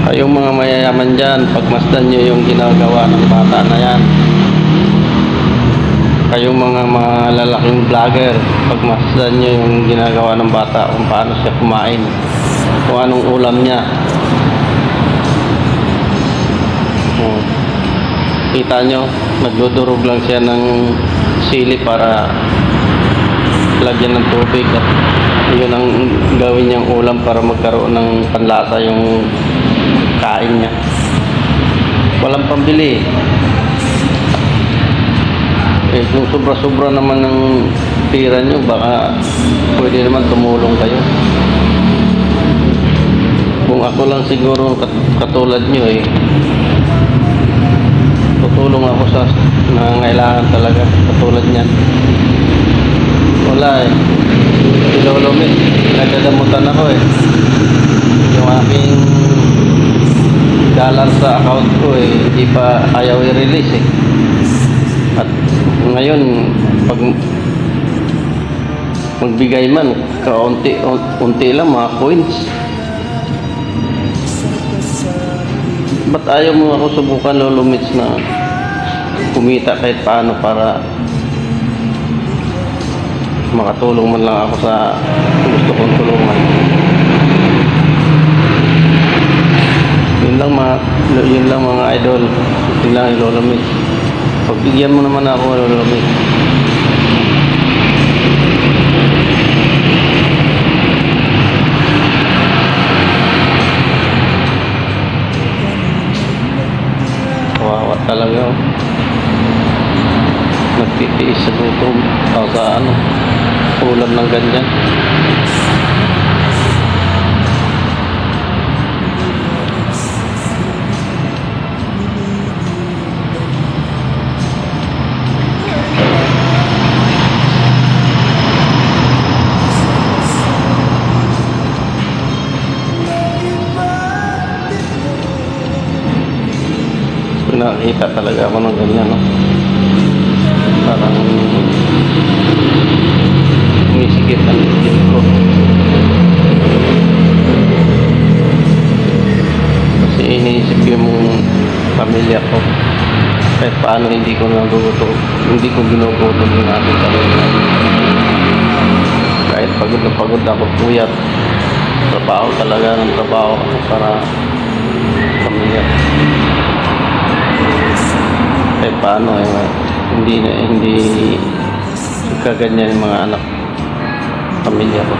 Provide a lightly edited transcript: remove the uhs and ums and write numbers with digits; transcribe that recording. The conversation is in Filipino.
Kayong mga mayayaman dyan, pagmasdan nyo yung ginagawa ng bata na yan. Kayong mga malalaking vlogger, pagmasdan nyo yung ginagawa ng bata, kung paano siya kumain, kung anong ulam niya. Kita nyo, nagdudurog lang siya ng sili para lagyan ng tubig at yun ang gawin niyang ulam para magkaroon ng panlasa yung kain niya. Walang pambili. Kung sobra-sobra naman ng pira nyo, baka pwede naman tumulong kayo. Kung ako lang siguro katulad nyo tutulong ako sa nangangailangan talaga katulad niyan. Wala ilolomit, nagdadamutan ako yung aking dollar sa account ko hindi pa ayaw i-release at ngayon pag magbigay man kaunti lang mga coins, ba't ayaw mo ako subukan lolomits na kumita kahit paano para makatulong man lang ako sa gusto kong tulungan. Yun lang mga idol, yun lang ilolomit. Pagbigyan mo naman ako ilolomit. Kawawa talaga nagtitiis sa gutom o sa ulam ng ganyan. Nakakita talaga ako ng ganyan, parang umisikip ang isip ko kasi iniisip yung pamilya ko kahit paano hindi ko ginugutom yung aking pamilya. Kahit pagod na pagod ako, puyat, trabaho talaga ng trabaho para pamilya. Kahit paano hindi kaganyan yung mga anak pamilya ko.